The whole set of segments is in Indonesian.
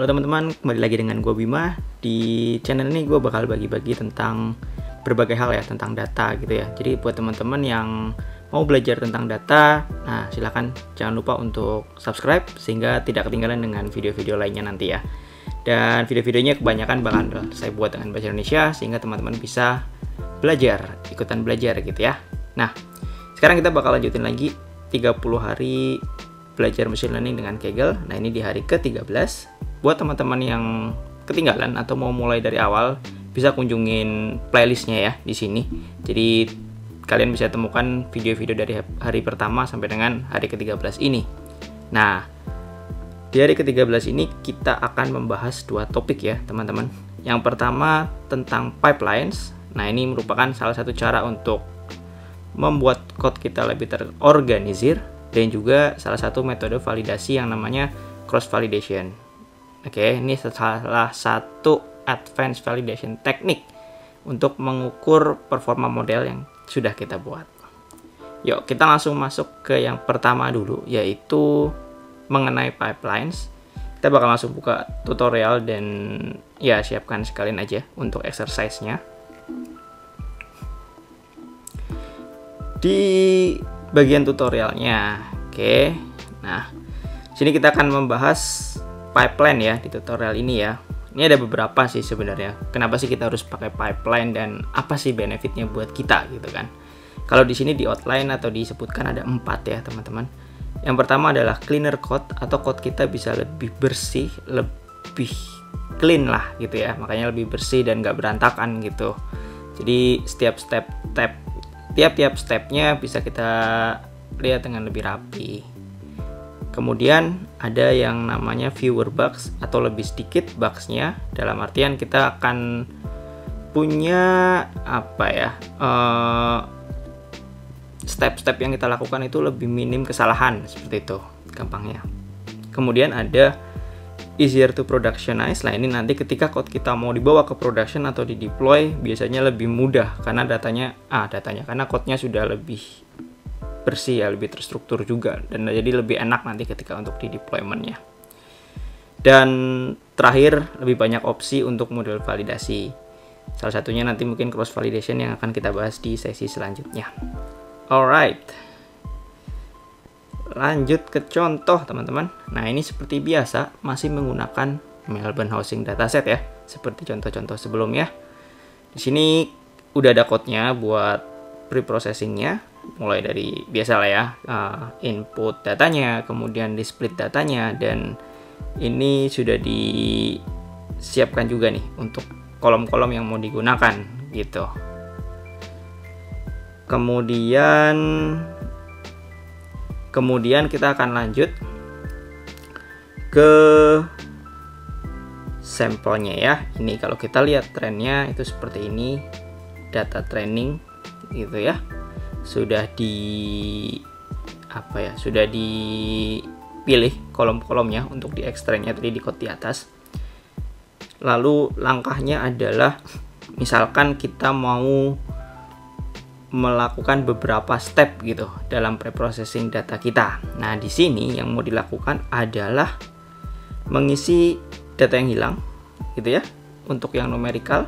Halo teman-teman, kembali lagi dengan gue Bima. Di channel ini gue bakal bagi-bagi tentang berbagai hal ya, tentang data gitu ya. Jadi buat teman-teman yang mau belajar tentang data, nah silahkan jangan lupa untuk subscribe sehingga tidak ketinggalan dengan video-video lainnya nanti ya. Dan video-videonya kebanyakan bakal saya buat dengan bahasa Indonesia sehingga teman-teman bisa belajar, ikutan belajar gitu ya. Nah, sekarang kita bakal lanjutin lagi 30 hari belajar machine learning dengan Kaggle. Nah, ini di hari ke-13. Buat teman-teman yang ketinggalan atau mau mulai dari awal, bisa kunjungin playlistnya ya di sini. Jadi kalian bisa temukan video-video dari hari pertama sampai dengan hari ke-13 ini. Nah, di hari ke-13 ini kita akan membahas dua topik ya teman-teman. Yang pertama tentang pipelines. Nah, ini merupakan salah satu cara untuk membuat code kita lebih terorganisir, dan juga salah satu metode validasi yang namanya cross validation. Oke, ini salah satu advanced validation teknik untuk mengukur performa model yang sudah kita buat. Yuk, kita langsung masuk ke yang pertama dulu, yaitu mengenai pipelines. Kita bakal langsung buka tutorial dan ya siapkan sekalian aja untuk exercise-nya. Di bagian tutorialnya, oke. Nah, sini kita akan membahas pipeline ya di tutorial ini ya. Ini ada beberapa sih sebenarnya. Kenapa sih kita harus pakai pipeline dan apa sih benefitnya buat kita gitu kan? Kalau di sini di outline atau disebutkan ada 4 ya teman-teman. Yang pertama adalah cleaner code, atau code kita bisa lebih bersih, lebih clean lah gitu ya. Makanya lebih bersih dan nggak berantakan gitu. Jadi tiap-tiap stepnya bisa kita lihat dengan lebih rapi. Kemudian ada yang namanya fewer bugs atau lebih sedikit bugsnya, dalam artian kita akan punya apa ya, step-step yang kita lakukan itu lebih minim kesalahan, seperti itu gampangnya. Kemudian ada easier to productionize. Nah, ini nanti ketika code kita mau dibawa ke production atau di deploy biasanya lebih mudah karena karena code-nya sudah lebih bersih ya, lebih terstruktur juga, dan jadi lebih enak nanti ketika untuk di deployment-nya. Dan terakhir, lebih banyak opsi untuk model validasi. Salah satunya nanti mungkin cross validation yang akan kita bahas di sesi selanjutnya. Alright, lanjut ke contoh teman-teman. Nah, ini seperti biasa masih menggunakan Melbourne Housing Dataset ya, seperti contoh-contoh sebelumnya. Di sini udah ada code-nya buat pre-processing-nya, mulai dari biasa lah ya, input datanya, kemudian di split datanya, dan ini sudah disiapkan juga nih untuk kolom-kolom yang mau digunakan gitu. Kemudian kita akan lanjut ke sampelnya ya. Ini kalau kita lihat trennya itu seperti ini, data training gitu ya. Sudah dipilih kolom-kolomnya untuk diekstraknya tadi di code di atas. Lalu langkahnya adalah misalkan kita mau melakukan beberapa step gitu dalam preprocessing data kita. Nah, di sini yang mau dilakukan adalah mengisi data yang hilang gitu ya untuk yang numerical,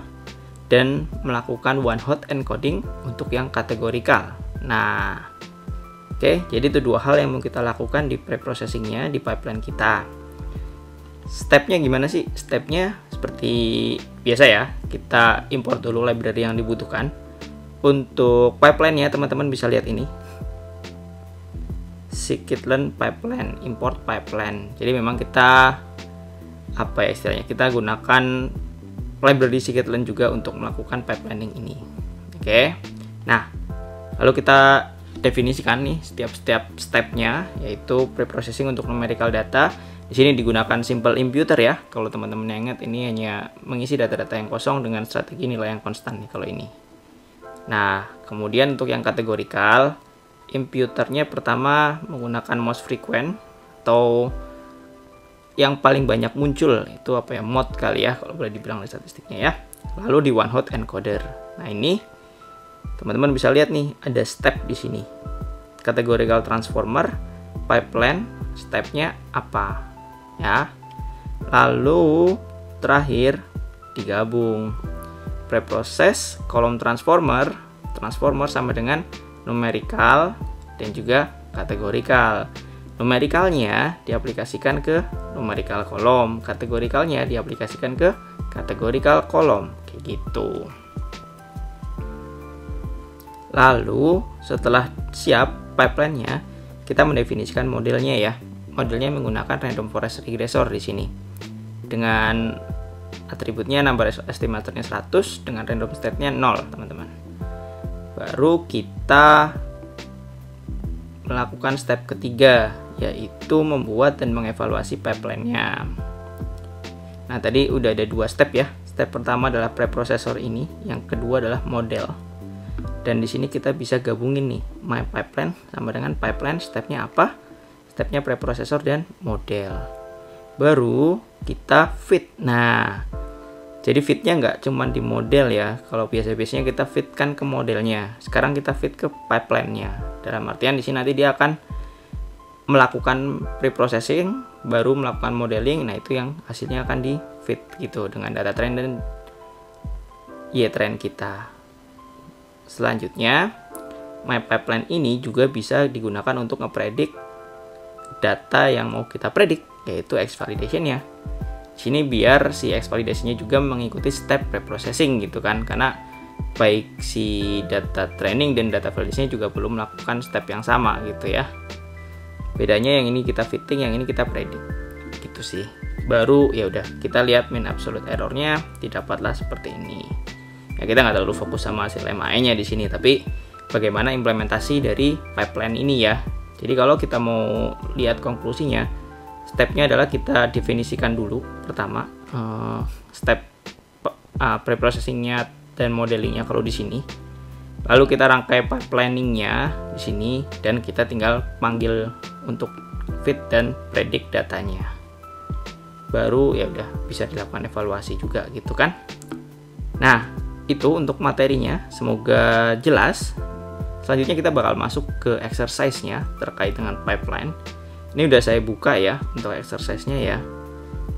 dan melakukan one hot encoding untuk yang kategorikal. Nah, oke, jadi itu dua hal yang mau kita lakukan di preprocessingnya di pipeline kita. Stepnya gimana sih? Stepnya seperti biasa ya, kita import dulu library yang dibutuhkan. Untuk pipeline ya teman-teman bisa lihat ini, scikit-learn pipeline, import pipeline. Jadi memang kita istilahnya kita gunakan library scikit-learn juga untuk melakukan pipelining ini. Oke. Nah, lalu kita definisikan nih setiap stepnya, yaitu preprocessing untuk numerical data. Di sini digunakan simple imputer ya. Kalau teman-teman ingat, ini hanya mengisi data-data yang kosong dengan strategi nilai yang konstan nih kalau ini. Nah, kemudian untuk yang kategorikal, imputernya pertama menggunakan most frequent atau yang paling banyak muncul, itu mod kali ya kalau boleh dibilang statistiknya ya. Lalu di one hot encoder. Nah, ini teman-teman bisa lihat nih ada step di sini. Categorical transformer, pipeline, stepnya apa ya. Lalu terakhir digabung preproses kolom transformer sama dengan numerical dan juga kategorikal. Numericalnya diaplikasikan ke numerical kolom, kategorikalnya diaplikasikan ke kategorikal kolom, kayak gitu. Lalu setelah siap pipeline-nya, kita mendefinisikan modelnya ya. Modelnya menggunakan random forest regressor di sini. Dengan atributnya number estimatornya 100 dengan random state-nya 0, teman-teman. Baru kita melakukan step ketiga, yaitu membuat dan mengevaluasi pipeline-nya. Nah, tadi udah ada 2 step ya. Step pertama adalah preprocessor ini, yang kedua adalah model. Dan di sini kita bisa gabungin nih, my pipeline sama dengan pipeline, stepnya apa? Stepnya preprocessor dan model. Baru kita fit. Nah, jadi fitnya nggak cuma di model ya. Kalau biasa-biasanya kita fitkan ke modelnya. Sekarang kita fit ke pipeline-nya. Dalam artian di sini nanti dia akan melakukan preprocessing, baru melakukan modeling. Nah, itu yang hasilnya akan di fit gitu dengan data trend dan trend kita. Selanjutnya, my pipeline ini juga bisa digunakan untuk ngepredik data yang mau kita predik, yaitu X validation-nya. Sini biar si X validation-nya juga mengikuti step preprocessing gitu kan, karena baik si data training dan data validation-nya juga belum melakukan step yang sama gitu ya. Bedanya yang ini kita fitting, yang ini kita predik. Gitu sih. Baru ya udah kita lihat mean absolute error-nya didapatlah seperti ini. Ya, kita nggak terlalu fokus sama hasil MAE-nya di sini, tapi bagaimana implementasi dari pipeline ini ya. Jadi kalau kita mau lihat konklusinya, stepnya adalah kita definisikan dulu pertama step preprocessing-nya dan modelingnya kalau di sini. Lalu kita rangkai pipelining-nya di sini dan kita tinggal panggil untuk fit dan predict datanya. Baru ya udah bisa dilakukan evaluasi juga gitu kan. Nah, itu untuk materinya, semoga jelas. Selanjutnya kita bakal masuk ke exercise-nya terkait dengan pipeline. Ini udah saya buka ya untuk exercise-nya ya.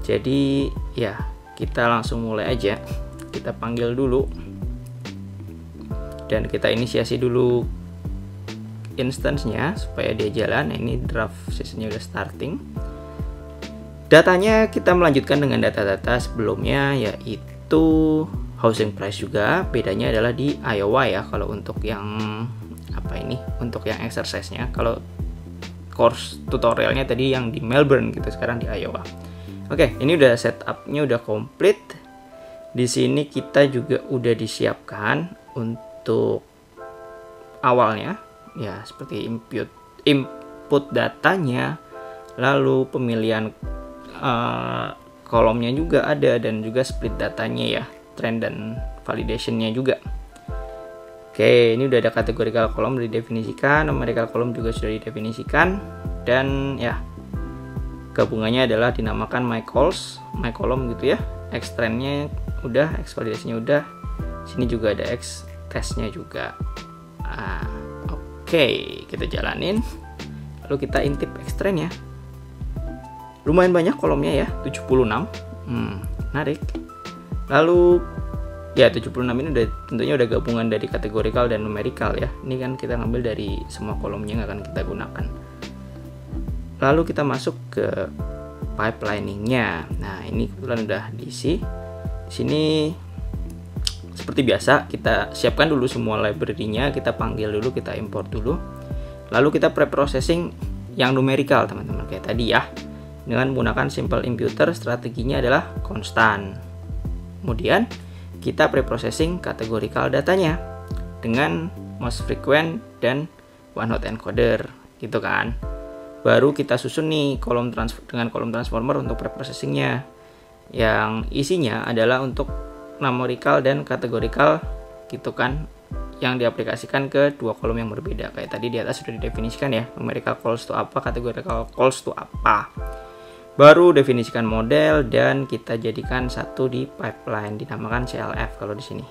Jadi ya kita langsung mulai aja. Kita panggil dulu dan kita inisiasi dulu instance-nya supaya dia jalan. Nah, ini draft session-nya udah starting. Datanya kita melanjutkan dengan data-data sebelumnya, yaitu housing price juga. Bedanya adalah di Iowa ya kalau untuk yang untuk yang exercise-nya. Kalau course tutorialnya tadi yang di Melbourne gitu, sekarang di Iowa. Oke, ini udah setup-nya udah komplit. Di sini kita juga udah disiapkan untuk awalnya ya, seperti input datanya, lalu pemilihan kolomnya juga ada, dan juga split datanya ya, trend dan validation-nya juga. Oke, ini udah ada kategorical kolom didefinisikan, numerical kolom juga sudah didefinisikan, dan ya gabungannya adalah dinamakan my column gitu ya. X trend-nya udah, X validation-nya udah. Sini juga ada X test-nya juga. Oke, kita jalanin. Lalu kita intip X trend ya. Lumayan banyak kolomnya ya, 76. Menarik. Lalu ya 76 ini tentunya udah gabungan dari kategorikal dan numerical ya. Ini kan kita ngambil dari semua kolomnya yang akan kita gunakan. Lalu kita masuk ke pipelining-nya. Nah, ini kebetulan udah diisi. Di sini seperti biasa kita siapkan dulu semua library-nya, kita panggil dulu, kita import dulu. Lalu kita preprocessing yang numerical, teman-teman, kayak tadi ya. Dengan menggunakan simple imputer, strateginya adalah konstan. Kemudian kita preprocessing kategorical datanya dengan most frequent dan one hot encoder gitu kan. Baru kita susun nih dengan kolom transformer untuk preprocessingnya, yang isinya adalah untuk numerical dan kategorical gitu kan, yang diaplikasikan ke dua kolom yang berbeda. Kayak tadi di atas sudah didefinisikan ya, numerical calls to apa, kategorical calls to apa. Baru definisikan model dan kita jadikan satu di pipeline, dinamakan CLF kalau di sini.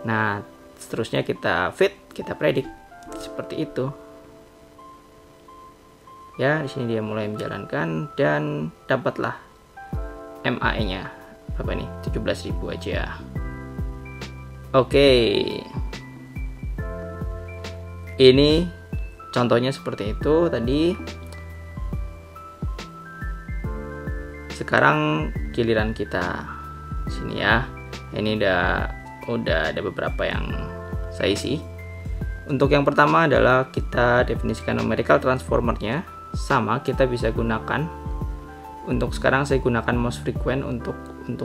Nah, seterusnya kita fit, kita predict seperti itu. Ya, di sini dia mulai menjalankan dan dapatlah MAE-nya berapa nih? 17.000 aja. Oke. Ini contohnya seperti itu tadi. Sekarang giliran kita sini ya. Ini udah ada beberapa yang saya isi. Untuk yang pertama adalah kita definisikan numerical transformernya. Sama, kita bisa gunakan. Untuk sekarang saya gunakan most frequent untuk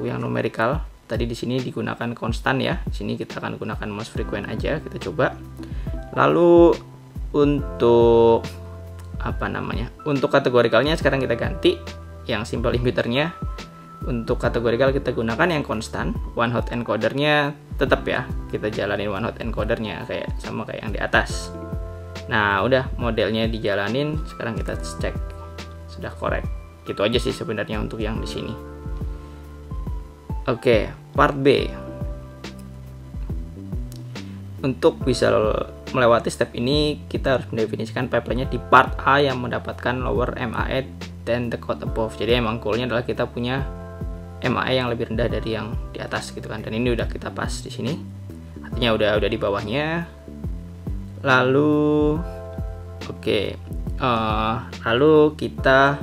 yang numerical. Tadi di sini digunakan konstan ya. Di sini kita akan gunakan most frequent aja. Kita coba. Lalu untuk untuk kategorikalnya sekarang kita ganti yang simple imputernya. Untuk kategorikal kita gunakan yang konstan. One hot encodernya tetap ya, kita jalanin one hot encodernya sama kayak yang di atas. Nah, udah modelnya dijalanin, sekarang kita cek sudah correct. Gitu aja sih sebenarnya untuk yang di sini. Oke, part B. Untuk bisa melewati step ini, kita harus mendefinisikan pipeline-nya di part A yang mendapatkan lower MAE than the code above. Jadi emang goal-nya adalah kita punya MAE yang lebih rendah dari yang di atas gitu kan. Dan ini udah kita pas di sini. Artinya udah di bawahnya. Lalu lalu kita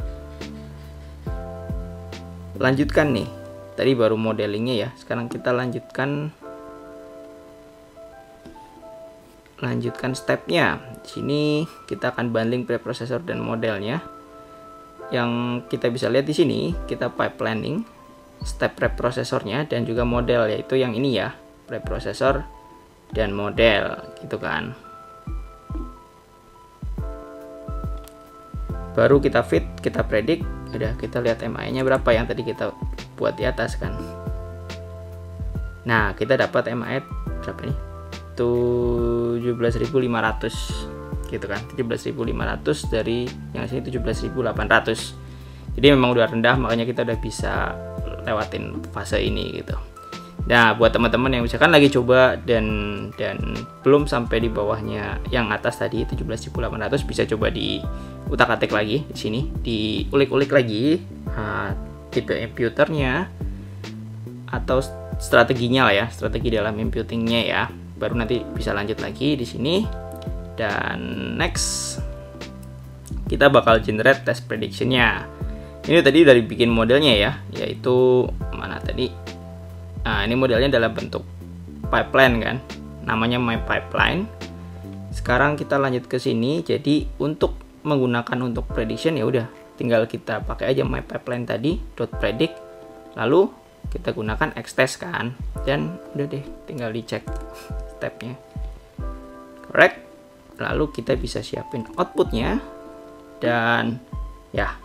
lanjutkan nih. Tadi baru modelingnya ya. Sekarang kita lanjutkan stepnya. Di sini kita akan bundling preprocessor dan modelnya. Yang kita bisa lihat di sini, kita pipelining step preprocesornya dan juga model, yaitu yang ini ya, preprocessor dan model gitu kan. Baru kita fit, kita predict, udah kita lihat MAE-nya berapa yang tadi kita buat di atas kan. Nah, kita dapat MAE berapa nih? 17.500 gitu kan. 17.500 dari yang sini 17.800. Jadi memang udah rendah, makanya kita udah bisa lewatin fase ini gitu. Nah, buat teman-teman yang misalkan lagi coba dan belum sampai di bawahnya yang atas tadi 17.800, bisa coba di utak-atik lagi di sini, diulik-ulik lagi tipe imputernya atau strateginya lah ya, strategi dalam imputingnya ya. Baru nanti bisa lanjut lagi di sini. Dan next kita bakal generate test prediction-nya. Ini tadi dari bikin modelnya ya, yaitu mana tadi? Nah, ini modelnya dalam bentuk pipeline kan, namanya my pipeline. Sekarang kita lanjut ke sini. Jadi untuk menggunakan untuk prediction ya udah, tinggal kita pakai aja my pipeline tadi .predict, lalu kita gunakan xtest kan, dan udah deh, tinggal dicek stepnya correct. Lalu kita bisa siapin outputnya dan ya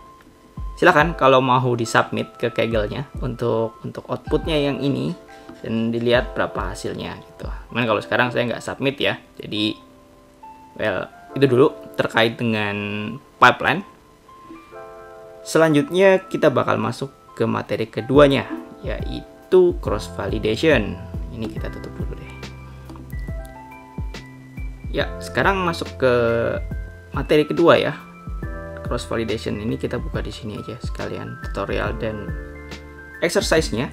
silakan kalau mau disubmit ke Kaggle-nya untuk outputnya yang ini dan dilihat berapa hasilnya gitu. Cuman kalau sekarang saya nggak submit ya, jadi itu dulu terkait dengan pipeline. Selanjutnya kita bakal masuk ke materi keduanya, yaitu cross validation. Ini kita tutup dulu deh. Ya, sekarang masuk ke materi kedua ya. Cross validation ini kita buka di sini aja sekalian tutorial dan exercise-nya.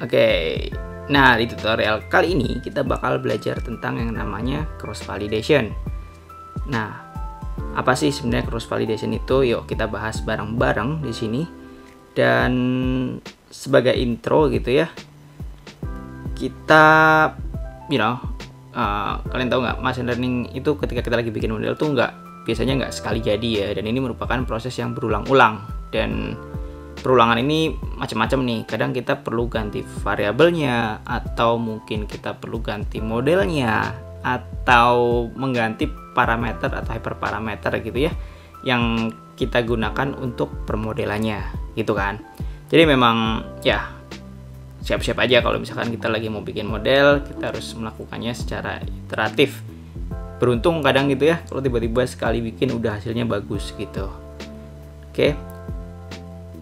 Oke. Nah, di tutorial kali ini kita bakal belajar tentang yang namanya cross validation. Nah, apa sih sebenarnya cross validation itu? Yuk kita bahas bareng-bareng di sini. Dan sebagai intro gitu ya, kita kalian tahu nggak, machine learning itu ketika kita lagi bikin model tuh biasanya nggak sekali jadi ya, dan ini merupakan proses yang berulang-ulang, dan perulangan ini macam-macam nih. Kadang kita perlu ganti variabelnya, atau mungkin kita perlu ganti modelnya, atau mengganti parameter atau hyperparameter gitu ya, yang kita gunakan untuk permodelannya gitu kan. Jadi memang ya siap-siap aja kalau misalkan kita lagi mau bikin model, kita harus melakukannya secara iteratif. Beruntung kadang gitu ya, kalau tiba-tiba sekali bikin udah hasilnya bagus gitu. Oke.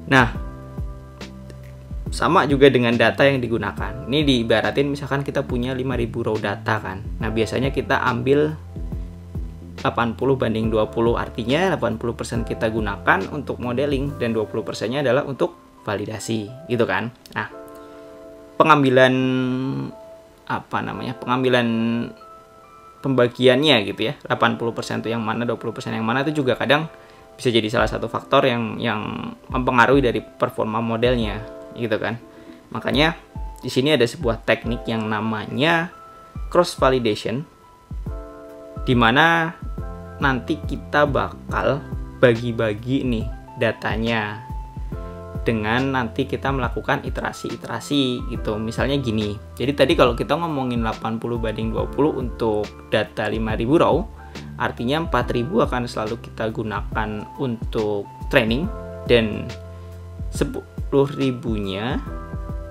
Nah, sama juga dengan data yang digunakan. Ini diibaratin misalkan kita punya 5.000 raw data kan. Nah, biasanya kita ambil 80/20, artinya 80% kita gunakan untuk modeling dan 20%-nya adalah untuk validasi, gitu kan. Nah, pengambilan pembagiannya gitu ya, 80% itu yang mana, 20% yang mana, itu juga kadang bisa jadi salah satu faktor yang mempengaruhi dari performa modelnya, gitu kan. Makanya di sini ada sebuah teknik yang namanya cross validation, di mana nanti kita bakal bagi-bagi nih datanya dengan nanti kita melakukan iterasi-iterasi gitu. Misalnya gini, jadi tadi kalau kita ngomongin 80/20 untuk data 5.000 raw, artinya 4.000 akan selalu kita gunakan untuk training, dan 10.000-nya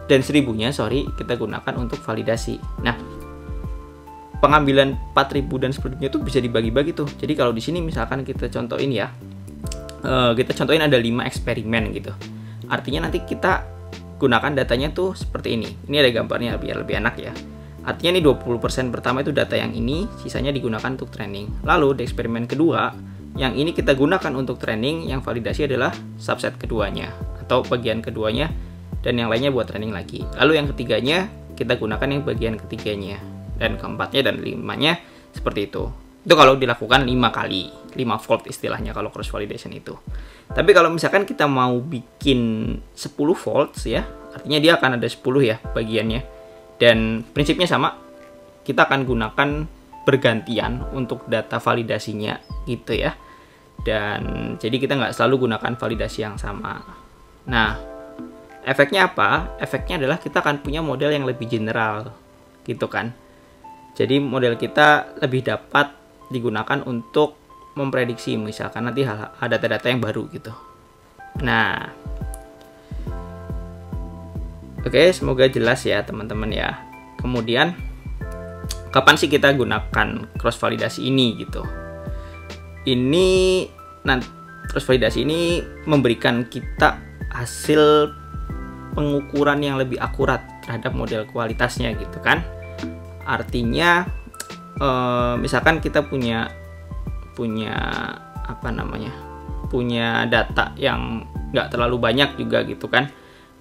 dan 1.000-nya kita gunakan untuk validasi. Nah, pengambilan 4.000 dan 10.000 itu bisa dibagi-bagi tuh. Jadi kalau di sini misalkan kita contohin ya, kita contohin ada 5 eksperimen gitu. Artinya nanti kita gunakan datanya tuh seperti ini. Ini ada gambarnya biar lebih enak ya. Artinya nih 20% pertama itu data yang ini, sisanya digunakan untuk training. Lalu di eksperimen kedua, yang ini kita gunakan untuk training, yang validasi adalah subset keduanya atau bagian keduanya, dan yang lainnya buat training lagi. Lalu yang ketiganya kita gunakan yang bagian ketiganya, dan keempatnya dan limanya seperti itu. Itu kalau dilakukan 5 kali, 5 fold istilahnya kalau cross validation itu. Tapi kalau misalkan kita mau bikin 10 folds ya, artinya dia akan ada 10 ya bagiannya. Dan prinsipnya sama, kita akan gunakan bergantian untuk data validasinya gitu ya. Dan jadi kita nggak selalu gunakan validasi yang sama. Nah, efeknya apa? Efeknya adalah kita akan punya model yang lebih general gitu kan. Jadi model kita lebih dapat digunakan untuk memprediksi misalkan nanti data-data yang baru gitu. Nah, oke, semoga jelas ya teman-teman ya. Kemudian kapan sih kita gunakan cross validasi ini gitu? Ini nanti cross validasi ini memberikan kita hasil pengukuran yang lebih akurat terhadap model kualitasnya gitu kan. Artinya misalkan kita punya data yang nggak terlalu banyak juga gitu kan.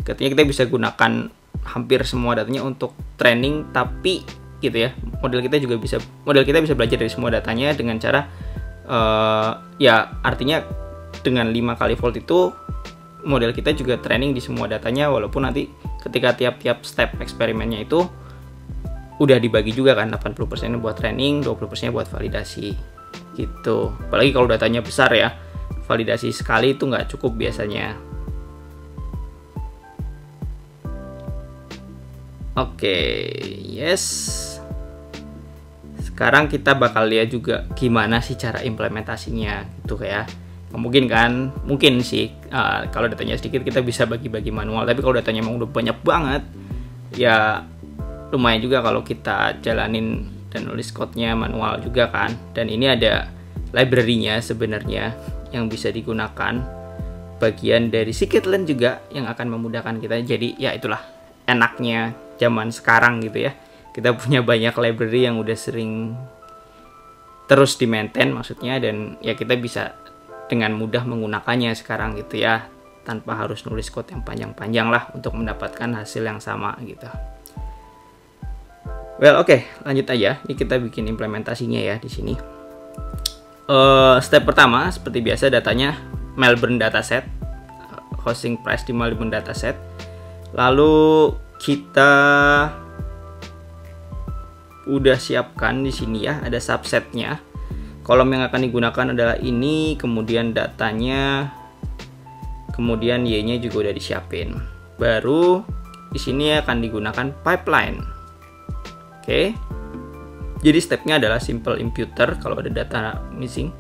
Ketika kita bisa gunakan hampir semua datanya untuk training, tapi gitu ya, model kita bisa belajar dari semua datanya dengan cara ya artinya dengan 5 kali fold itu model kita juga training di semua datanya, walaupun nanti ketika tiap-tiap step eksperimennya itu udah dibagi juga kan, 80% buat training, 20% buat validasi gitu. Apalagi kalau datanya besar ya, validasi sekali itu nggak cukup biasanya. Oke, yes. Sekarang kita bakal lihat juga gimana sih cara implementasinya gitu ya. Mungkin sih kalau datanya sedikit kita bisa bagi-bagi manual, tapi kalau datanya emang udah banyak banget ya lumayan juga kalau kita jalanin dan nulis code-nya manual juga kan. Dan ini ada library-nya sebenarnya yang bisa digunakan, bagian dari scikit-learn juga yang akan memudahkan kita. Jadi ya itulah enaknya zaman sekarang gitu ya, kita punya banyak library yang udah sering terus di maintain maksudnya, dan ya kita bisa dengan mudah menggunakannya sekarang gitu ya, tanpa harus nulis code yang panjang-panjang lah untuk mendapatkan hasil yang sama gitu. Well, oke, lanjut aja. Ini kita bikin implementasinya ya di sini. Step pertama seperti biasa, datanya Melbourne dataset, hosting price di Melbourne dataset. Lalu kita udah siapkan di sini ya, ada subsetnya. Kolom yang akan digunakan adalah ini, kemudian datanya, kemudian Y-nya juga udah disiapin. Baru di sini akan digunakan pipeline. Oke. Jadi stepnya adalah simple imputer kalau ada data missing.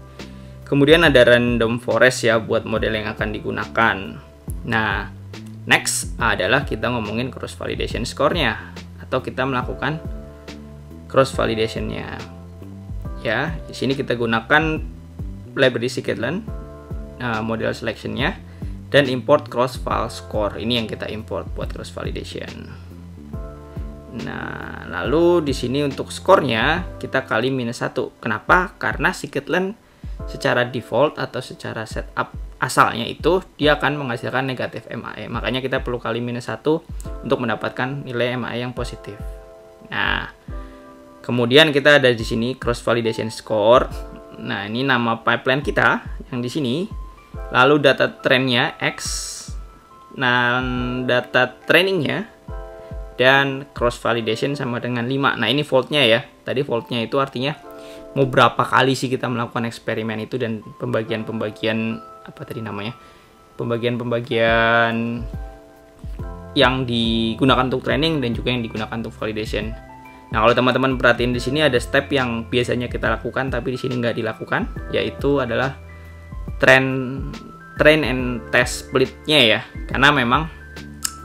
Kemudian ada random forest ya buat model yang akan digunakan. Nah, next adalah kita ngomongin cross validation score-nya, atau kita melakukan cross validation-nya. Ya, di sini kita gunakan library scikit-learn, model selection-nya, dan import cross val score. Ini yang kita import buat cross validation. Nah, lalu di sini untuk skornya kita kali -1. Kenapa? Karena scikit-learn secara default atau secara setup asalnya itu dia akan menghasilkan negatif MAE. Makanya kita perlu kali -1 untuk mendapatkan nilai MAE yang positif. Nah, kemudian kita ada di sini cross validation score. Nah, ini nama pipeline kita yang di sini. Lalu data trendnya X, nah data trainingnya, dan cross validation sama dengan 5. Nah, ini faultnya ya. Tadi faultnya itu artinya mau berapa kali sih kita melakukan eksperimen itu, dan pembagian-pembagian apa tadi namanya? Pembagian-pembagian yang digunakan untuk training dan juga yang digunakan untuk validation. Nah, kalau teman-teman perhatiin di sini ada step yang biasanya kita lakukan tapi di sini nggak dilakukan, yaitu adalah train and test splitnya ya. Karena memang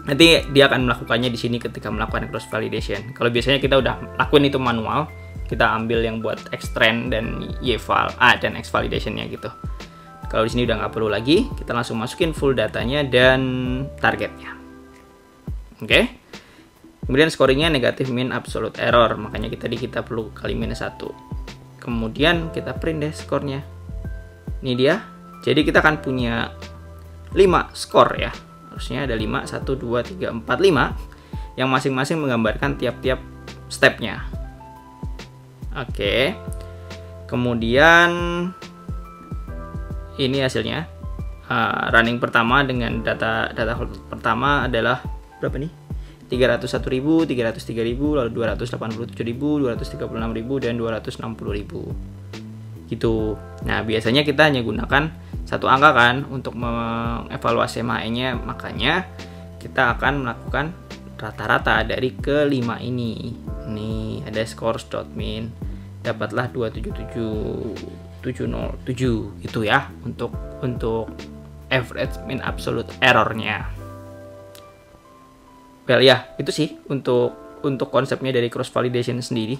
nanti dia akan melakukannya di sini ketika melakukan cross validation. Kalau biasanya kita udah lakuin itu manual, kita ambil yang buat X train dan Y val dan X validationnya gitu. Kalau di sini udah nggak perlu lagi, kita langsung masukin full datanya dan targetnya. Oke. Kemudian scoringnya negatif min absolute error, makanya kita perlu kali -1. Kemudian kita print deh skornya. Ini dia. Jadi kita akan punya 5 skor ya. Harusnya ada 5, 1, 2, 3, 4, 5 yang masing-masing menggambarkan tiap-tiap stepnya. Oke. Kemudian ini hasilnya. Running pertama dengan data pertama adalah berapa nih? 301.000, 303.000, lalu 287.000, 236.000, dan 260.000. Gitu. Nah, biasanya kita hanya gunakan satu angka kan untuk mengevaluasi MAE-nya, makanya kita akan melakukan rata-rata dari kelima ini. Nih, ada scores.min, dapatlah 277.707 gitu ya untuk average min absolute error-nya. Well ya, itu sih untuk konsepnya dari cross validation sendiri.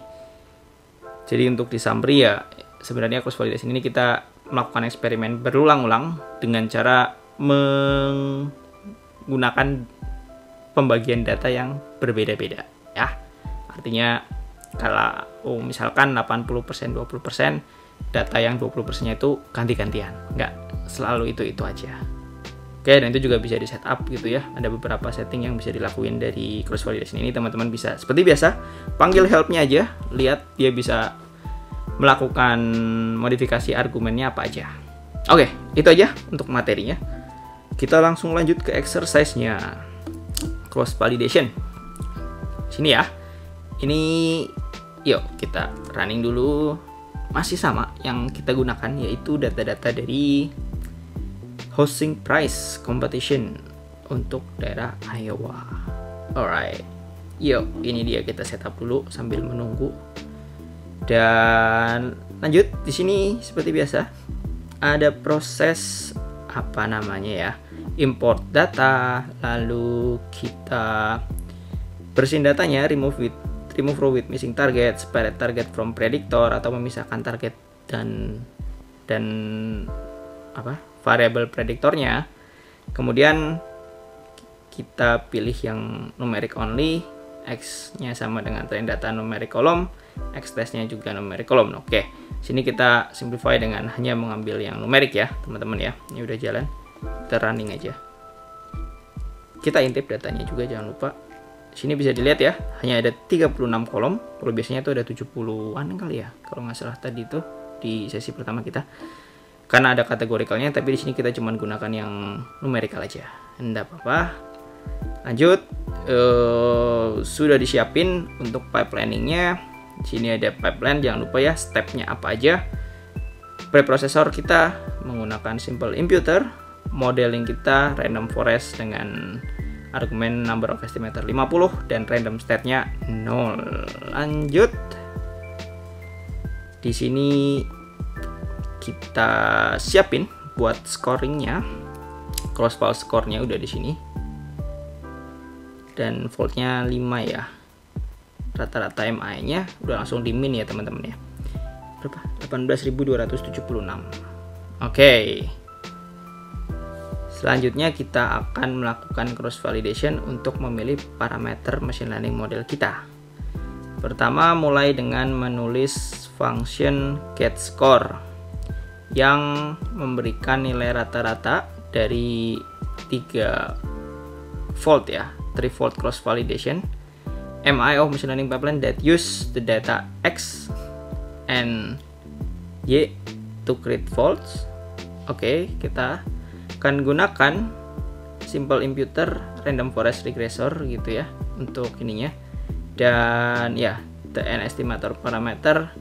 Jadi untuk di summary ya, sebenarnya cross validation ini kita melakukan eksperimen berulang-ulang dengan cara menggunakan pembagian data yang berbeda-beda ya. Artinya kalau misalkan 80%, 20%, data yang 20%-nya itu ganti-gantian. Nggak selalu itu aja. Oke, dan itu juga bisa di setup gitu ya. Ada beberapa setting yang bisa dilakuin dari cross validation ini. Teman-teman bisa seperti biasa panggil helpnya aja, lihat dia bisa melakukan modifikasi argumennya apa aja. Oke, itu aja untuk materinya. Kita langsung lanjut ke exercise-nya. Cross validation. Sini ya. Ini yuk kita running dulu. Masih sama yang kita gunakan, yaitu data-data dari housing price competition untuk daerah Iowa. Alright, yuk ini dia, kita setup dulu sambil menunggu. Dan lanjut di sini seperti biasa ada proses apa namanya ya, import data, lalu kita bersihin datanya, remove row with missing target, separate target from predictor atau memisahkan target dan variabel prediktornya. Kemudian kita pilih yang numeric only, X-nya sama dengan train data numeric column, X-test-nya juga numeric column. Oke, sini kita simplify dengan hanya mengambil yang numerik ya, teman-teman ya. Ini udah jalan, kita running aja. Kita intip datanya juga, jangan lupa. Sini bisa dilihat ya, hanya ada 36 kolom. Kalau biasanya itu ada 70-an kali ya, kalau nggak salah tadi itu di sesi pertama kita. Karena ada kategorikalnya, tapi di sini kita cuma gunakan yang numerikal aja. Enggak apa-apa. Lanjut, sudah disiapin untuk pipelining-nya. Di sini ada pipeline, jangan lupa ya stepnya apa aja. Preprosesor kita menggunakan simple imputer, modeling kita random forest dengan argumen number of estimator 50 dan random state-nya 0. Lanjut. Di sini kita siapin buat scoringnya, cross val score-nya udah di sini, dan voltnya 5 ya. Rata-rata MAE-nya udah langsung di min ya teman-teman ya. Berapa? 18.276. Oke. Selanjutnya kita akan melakukan cross validation untuk memilih parameter machine learning model kita. Pertama, mulai dengan menulis function getScore yang memberikan nilai rata-rata dari 3 fold ya, 3-fold cross validation. MI of machine learning pipeline that use the data X and Y to create faults. Oke, kita akan gunakan simple imputer random forest regressor gitu ya untuk ininya. Dan ya, the n estimator parameter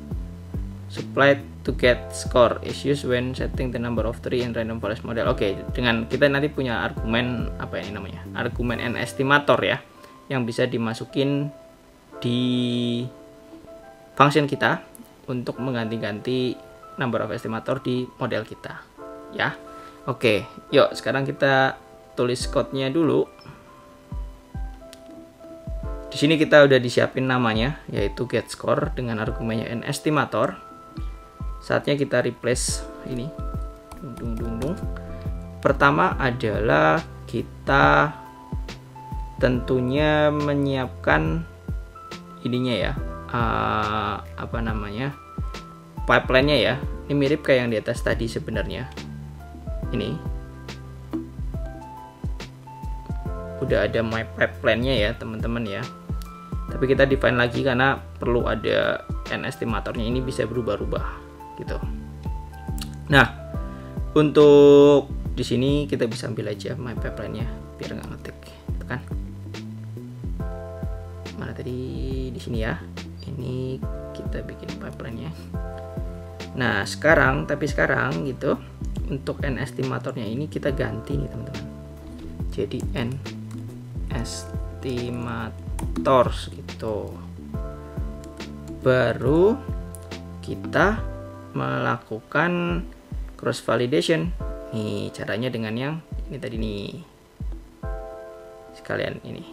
supplied to get score is used when setting the number of tree in random forest model. Oke, dengan kita nanti punya argumen apa ini namanya? Argumen n estimator ya, yang bisa dimasukin di function kita untuk mengganti-ganti number of estimator di model kita ya. Oke, yuk sekarang kita tulis code-nya dulu. Di sini kita udah disiapin namanya, yaitu getScore dengan argumennya n estimator. Saatnya kita replace ini. Pertama adalah kita tentunya menyiapkan ininya ya, apa namanya, pipeline-nya ya. Ini mirip kayak yang di atas tadi sebenarnya. Ini udah ada my pipeline-nya ya teman-teman ya. Tapi kita define lagi karena perlu ada n estimatornya, ini bisa berubah-ubah gitu. Nah, untuk di sini kita bisa ambil aja my pipeline-nya biar nggak ngetik, tekan. Mana tadi, di sini ya. Ini kita bikin pipeline-nya. Nah, sekarang gitu, untuk n estimatornya ini kita ganti nih teman-teman. Jadi n estimators gitu. Baru kita melakukan cross validation. Nih caranya dengan yang ini tadi nih. Sekalian ini.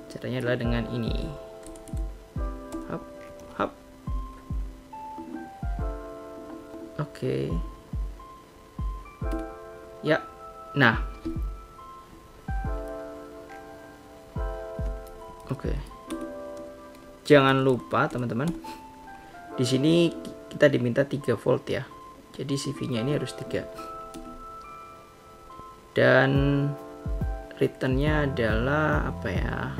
Caranya adalah dengan ini. Hop, hop. Oke. Ya. Nah. Oke. Jangan lupa teman-teman. Di sini kita diminta 3 volt ya. Jadi CV-nya ini harus 3. Dan return-nya adalah apa ya?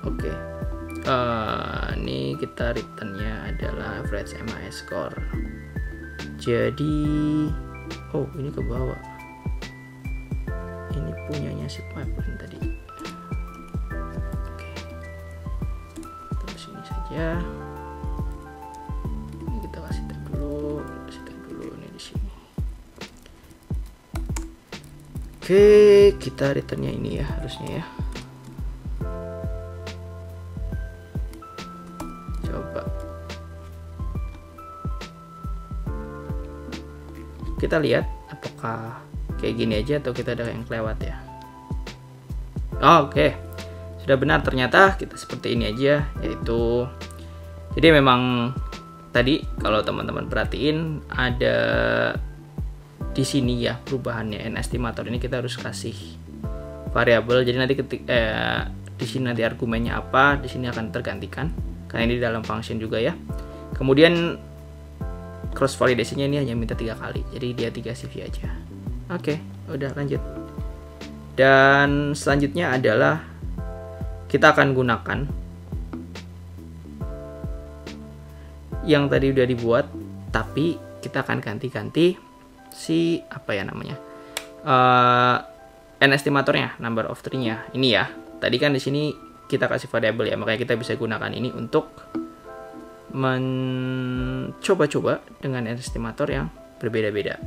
Oke. Ini kita return-nya adalah average MI score. Jadi ini ke bawah. Ini punyanya si pipeline tadi. Oke. Terus ini saja. Ini kita kasih tag dulu, ini di sini. Oke, kita returnnya ini ya harusnya ya. Coba. Kita lihat apakah kayak gini aja atau kita ada yang kelewat ya. Oke. Sudah benar, ternyata kita seperti ini aja, yaitu jadi memang tadi kalau teman-teman perhatiin ada di sini ya perubahannya n estimator ini, kita harus kasih variabel. Jadi nanti di sini nanti argumennya apa, di sini akan tergantikan karena ini di dalam function juga ya. Kemudian cross validation-nya ini hanya minta 3 kali, jadi dia 3 CV aja. Oke, udah lanjut. Dan selanjutnya adalah kita akan gunakan yang tadi udah dibuat, tapi kita akan ganti-ganti si apa ya namanya, n estimatornya, number of tree-nya ini ya. Tadi kan di sini kita kasih variabel ya, makanya kita bisa gunakan ini untuk mencoba-coba dengan n estimator yang berbeda-beda.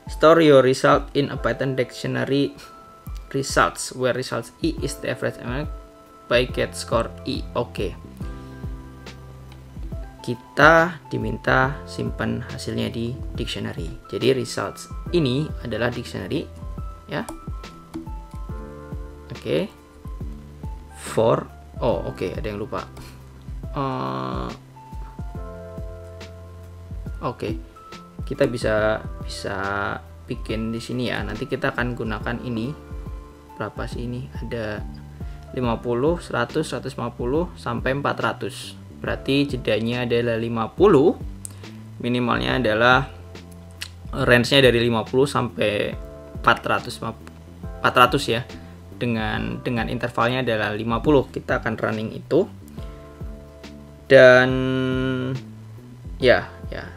Store your result in a Python dictionary results where results E is the average MI by getScore E. Oke. Kita diminta simpan hasilnya di dictionary. Jadi results ini adalah dictionary ya. Oke. For ada yang lupa. Oke. kita bisa bikin di sini ya. Nanti kita akan gunakan ini. Berapa sih ini? Ada 50, 100, 150 sampai 400. Berarti jedanya adalah 50. Minimalnya adalah range-nya dari 50 sampai 400 ya. Dengan intervalnya adalah 50. Kita akan running itu. Dan ya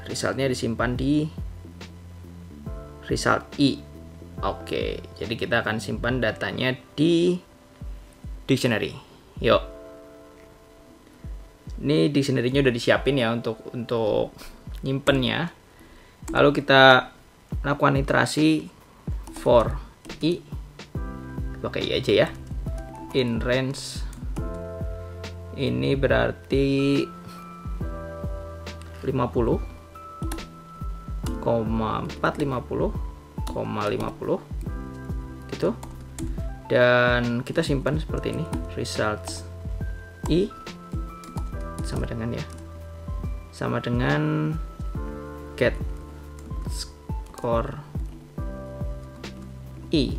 resultnya disimpan di result I. Oke, jadi kita akan simpan datanya di dictionary. Yuk, ini dictionary-nya udah disiapin ya untuk nyimpennya. Lalu kita lakukan iterasi for I, pakai I aja ya. In range ini berarti 50,450,50 gitu. Dan kita simpan seperti ini, results I sama dengan get score I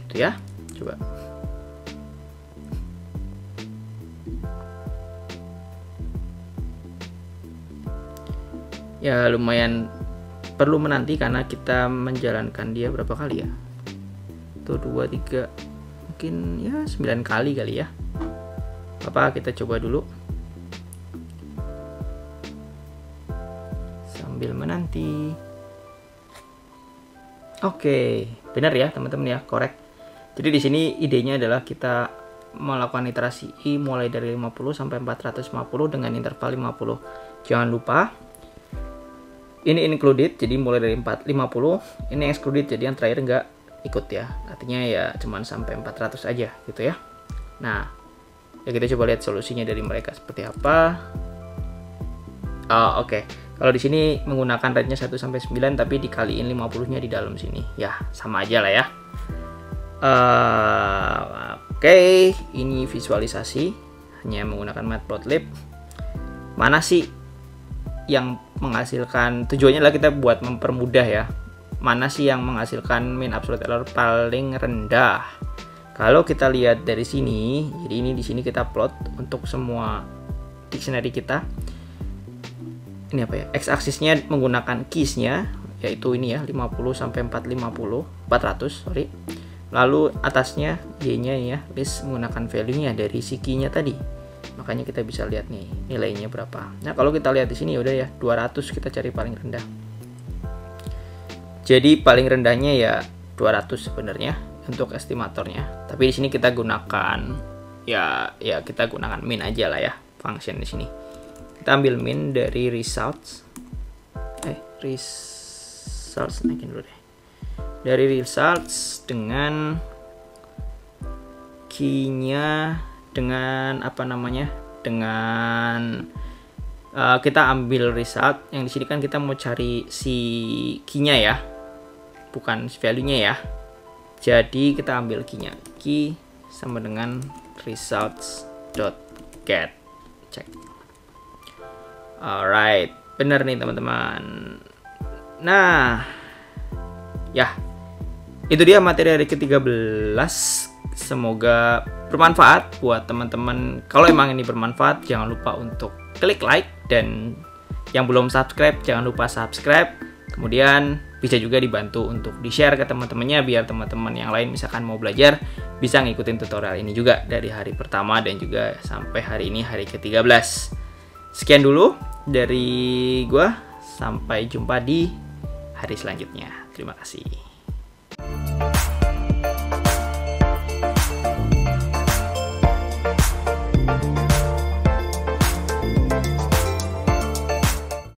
gitu ya. Coba ya, lumayan perlu menanti karena kita menjalankan dia berapa kali ya, tuh 2, 3, mungkin ya 9 kali ya. Kita coba dulu sambil menanti. Oke, benar ya teman-teman ya, korek. Jadi di sini idenya adalah kita melakukan iterasi I mulai dari 50 sampai 450 dengan interval 50. Jangan lupa ini included, jadi mulai dari 450, ini excluded, jadi yang terakhir nggak ikut ya. Artinya ya cuman sampai 400 aja gitu ya. Nah, ya kita coba lihat solusinya dari mereka seperti apa. Oke. Kalau di sini menggunakan range-nya 1 sampai 9 tapi dikaliin 50-nya di dalam sini. Ya, sama aja lah ya. Oke, ini visualisasi hanya menggunakan matplotlib. Mana sih yang menghasilkan, tujuannya adalah kita buat mempermudah ya, mana sih yang menghasilkan mean absolute error paling rendah. Kalau kita lihat dari sini, jadi ini di sini kita plot untuk semua dictionary kita. Ini apa ya? X-aksisnya menggunakan keys-nya, yaitu ini ya, 50 sampai 400, sorry. Lalu atasnya Y-nya ya, list menggunakan value-nya dari si key-nya tadi. Makanya kita bisa lihat nih nilainya berapa. Nah, kalau kita lihat di sini udah ya 200, kita cari paling rendah. Jadi paling rendahnya ya 200 sebenarnya untuk estimatornya. Tapi di sini kita gunakan ya kita gunakan min aja lah ya, function di sini. Kita ambil min dari results. Results naikin dulu deh. Dari results dengan key-nya dengan kita ambil result yang di sini kan kita mau cari si key-nya ya, bukan si value-nya ya. Jadi kita ambil key-nya, key sama dengan results.get. Cek. Alright, bener nih teman-teman. Nah, ya itu dia materi hari ke-13. Semoga bermanfaat buat teman-teman. Kalau emang ini bermanfaat, jangan lupa untuk klik like, dan yang belum subscribe jangan lupa subscribe. Kemudian bisa juga dibantu untuk di-share ke teman-temannya biar teman-teman yang lain misalkan mau belajar bisa ngikutin tutorial ini juga dari hari pertama dan juga sampai hari ini hari ke-13. Sekian dulu dari gua, sampai jumpa di hari selanjutnya. Terima kasih.